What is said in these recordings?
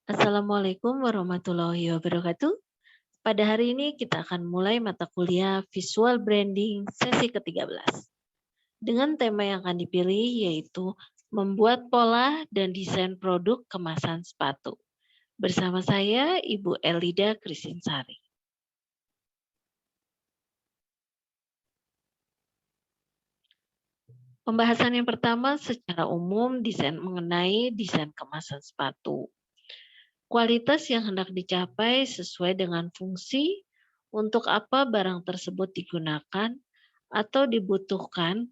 Assalamualaikum warahmatullahi wabarakatuh. Pada hari ini kita akan mulai mata kuliah Visual Branding sesi ke-13. Dengan tema yang akan dipilih yaitu membuat pola dan desain produk kemasan sepatu. Bersama saya Ibu Elida Krisinsari. Pembahasan yang pertama secara umum mengenai desain kemasan sepatu. Kualitas yang hendak dicapai sesuai dengan fungsi, untuk apa barang tersebut digunakan atau dibutuhkan,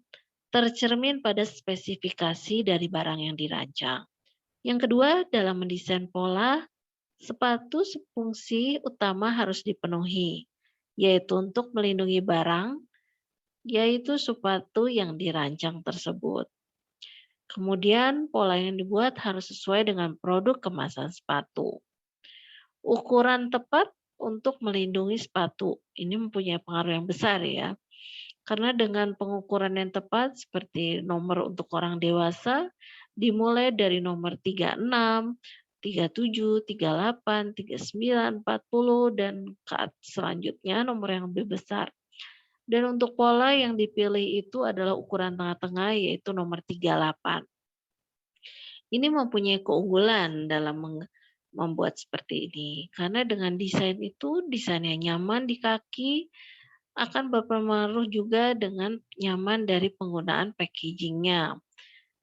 tercermin pada spesifikasi dari barang yang dirancang. Yang kedua, dalam mendesain pola, sepatu fungsi utama harus dipenuhi, yaitu untuk melindungi barang, yaitu sepatu yang dirancang tersebut. Kemudian, pola yang dibuat harus sesuai dengan produk kemasan sepatu. Ukuran tepat untuk melindungi sepatu ini mempunyai pengaruh yang besar ya. Karena dengan pengukuran yang tepat seperti nomor untuk orang dewasa dimulai dari nomor 36, 37, 38, 39, 40 dan selanjutnya nomor yang lebih besar. Dan untuk pola yang dipilih itu adalah ukuran tengah-tengah yaitu nomor 38. Ini mempunyai keunggulan dalam membuat seperti ini. Karena dengan desain itu, desain yang nyaman di kaki akan berpengaruh juga dengan nyaman dari penggunaan packagingnya.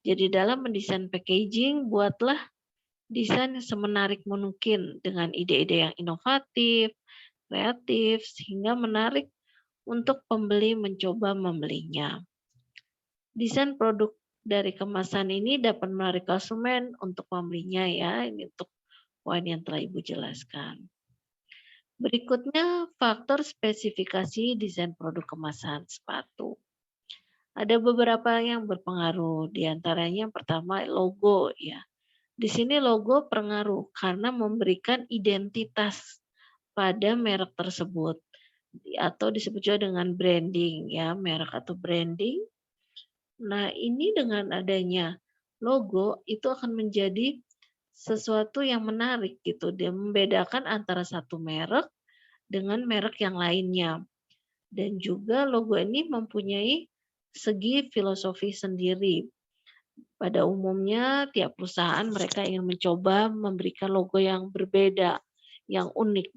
Jadi dalam mendesain packaging, buatlah desain yang semenarik mungkin dengan ide-ide yang inovatif, kreatif, sehingga menarik untuk pembeli mencoba membelinya. Desain produk dari kemasan ini dapat menarik konsumen untuk membelinya ya. Ini untuk poin yang telah Ibu jelaskan. Berikutnya, faktor spesifikasi desain produk kemasan sepatu. Ada beberapa yang berpengaruh, di antaranya yang pertama logo ya. Di sini logo berpengaruh karena memberikan identitas pada merek tersebut atau disebut juga dengan branding ya, merek atau branding. Nah, ini dengan adanya logo itu akan menjadi sesuatu yang menarik gitu. Dia membedakan antara satu merek dengan merek yang lainnya. Dan juga logo ini mempunyai segi filosofi sendiri. Pada umumnya tiap perusahaan mereka ingin mencoba memberikan logo yang berbeda, yang unik,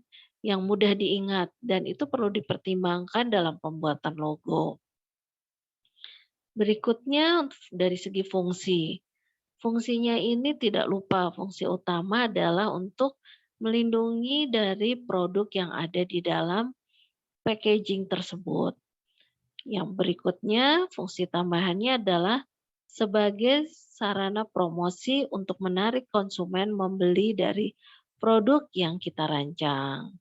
yang mudah diingat dan itu perlu dipertimbangkan dalam pembuatan logo. Berikutnya dari segi fungsi. Fungsinya ini tidak lupa, fungsi utama adalah untuk melindungi dari produk yang ada di dalam packaging tersebut. Yang berikutnya, fungsi tambahannya adalah sebagai sarana promosi untuk menarik konsumen membeli dari produk yang kita rancang.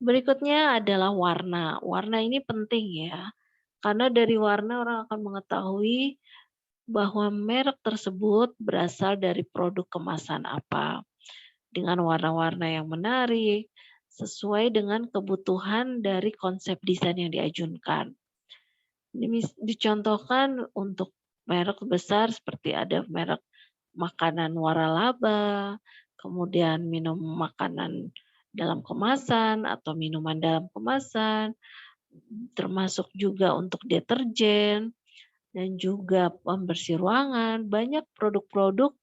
Berikutnya adalah warna. Warna ini penting ya, karena dari warna orang akan mengetahui bahwa merek tersebut berasal dari produk kemasan apa. Dengan warna-warna yang menarik, sesuai dengan kebutuhan dari konsep desain yang diajukan. Dicontohkan untuk merek besar seperti ada merek makanan waralaba, kemudian minum makanan dalam kemasan atau minuman dalam kemasan, termasuk juga untuk deterjen dan juga pembersih ruangan. Banyak produk-produk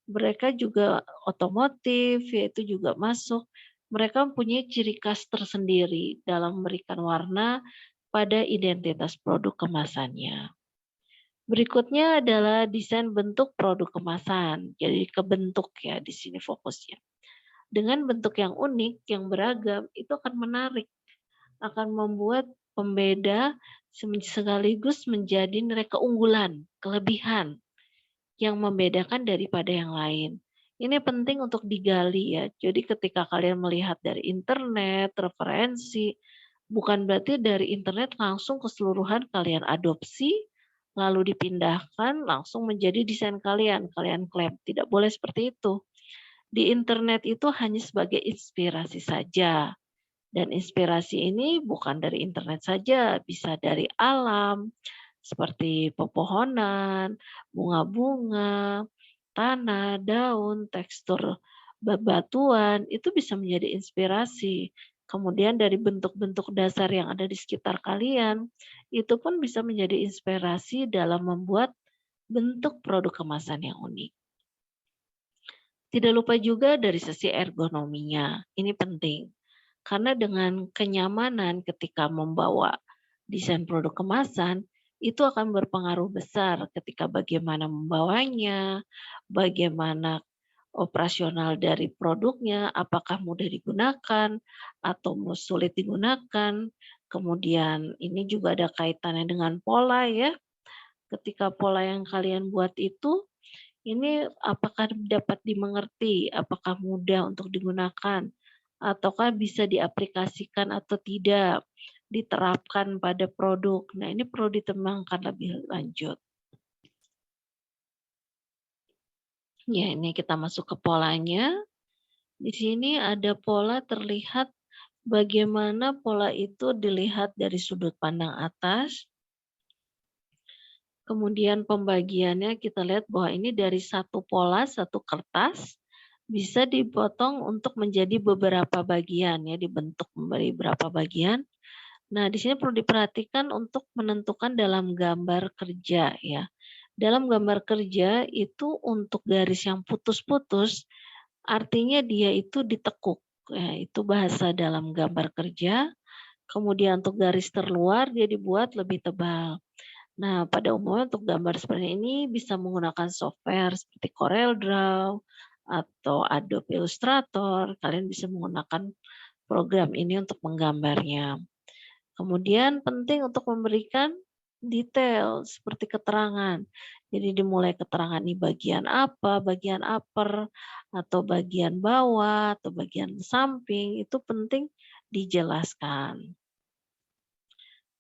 mereka juga otomotif yaitu juga masuk. Mereka mempunyai ciri khas tersendiri dalam memberikan warna pada identitas produk kemasannya. Berikutnya adalah desain bentuk produk kemasan. Jadi ke bentuk ya di sini fokusnya. Dengan bentuk yang unik, yang beragam, itu akan menarik, akan membuat pembeda sekaligus menjadi nilai keunggulan, kelebihan yang membedakan daripada yang lain. Ini penting untuk digali ya. Jadi ketika kalian melihat dari internet, referensi, bukan berarti dari internet langsung keseluruhan kalian adopsi, lalu dipindahkan langsung menjadi desain kalian, kalian klaim. Tidak boleh seperti itu. Di internet itu hanya sebagai inspirasi saja. Dan inspirasi ini bukan dari internet saja, bisa dari alam, seperti pepohonan, bunga-bunga, tanah, daun, tekstur bebatuan, itu bisa menjadi inspirasi. Kemudian dari bentuk-bentuk dasar yang ada di sekitar kalian, itu pun bisa menjadi inspirasi dalam membuat bentuk produk kemasan yang unik. Tidak lupa juga dari sisi ergonominya, ini penting. Karena dengan kenyamanan ketika membawa desain produk kemasan, itu akan berpengaruh besar ketika bagaimana membawanya, bagaimana operasional dari produknya, apakah mudah digunakan atau sulit digunakan. Kemudian ini juga ada kaitannya dengan pola ya. Ketika pola yang kalian buat itu, ini apakah dapat dimengerti, apakah mudah untuk digunakan, ataukah bisa diaplikasikan atau tidak, diterapkan pada produk. Nah, ini perlu dikembangkan lebih lanjut. Ya, ini kita masuk ke polanya. Di sini ada pola terlihat bagaimana pola itu dilihat dari sudut pandang atas. Kemudian pembagiannya kita lihat bahwa ini dari satu pola, satu kertas, bisa dipotong untuk menjadi beberapa bagian ya, dibentuk menjadi beberapa bagian. Nah, di sini perlu diperhatikan untuk menentukan dalam gambar kerja ya. Dalam gambar kerja itu untuk garis yang putus-putus, artinya dia itu ditekuk. Ya, itu bahasa dalam gambar kerja. Kemudian untuk garis terluar dia dibuat lebih tebal. Nah, pada umumnya untuk gambar seperti ini bisa menggunakan software seperti CorelDRAW atau Adobe Illustrator. Kalian bisa menggunakan program ini untuk menggambarnya. Kemudian penting untuk memberikan detail seperti keterangan. Jadi dimulai keterangan di bagian apa, bagian upper, atau bagian bawah, atau bagian samping, itu penting dijelaskan.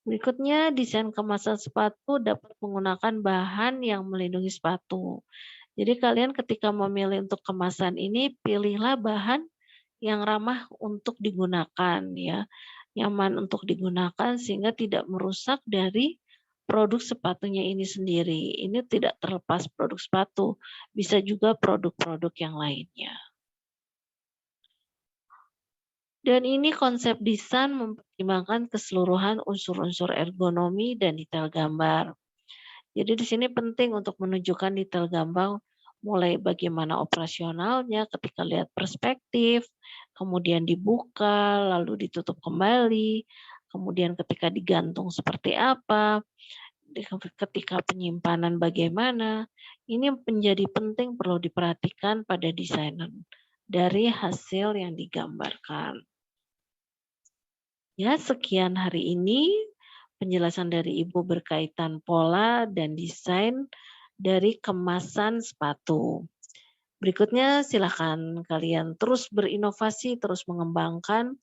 Berikutnya, desain kemasan sepatu dapat menggunakan bahan yang melindungi sepatu. Jadi kalian ketika memilih untuk kemasan ini, pilihlah bahan yang ramah untuk digunakan ya, nyaman untuk digunakan sehingga tidak merusak dari produk sepatunya ini sendiri. Ini tidak terlepas produk sepatu, bisa juga produk-produk yang lainnya. Dan ini konsep desain mempertimbangkan keseluruhan unsur-unsur ergonomi dan detail gambar. Jadi di sini penting untuk menunjukkan detail gambar mulai bagaimana operasionalnya ketika lihat perspektif, kemudian dibuka, lalu ditutup kembali, kemudian ketika digantung seperti apa, ketika penyimpanan bagaimana. Ini menjadi penting perlu diperhatikan pada desainer dari hasil yang digambarkan. Ya, sekian hari ini penjelasan dari Ibu berkaitan pola dan desain dari kemasan sepatu. Berikutnya silakan kalian terus berinovasi, terus mengembangkan,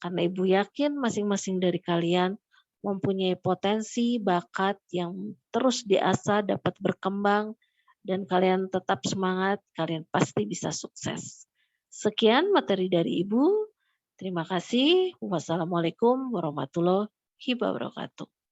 karena Ibu yakin masing-masing dari kalian mempunyai potensi, bakat yang terus diasah, dapat berkembang, dan kalian tetap semangat, kalian pasti bisa sukses. Sekian materi dari Ibu. Terima kasih. Wassalamualaikum warahmatullahi wabarakatuh.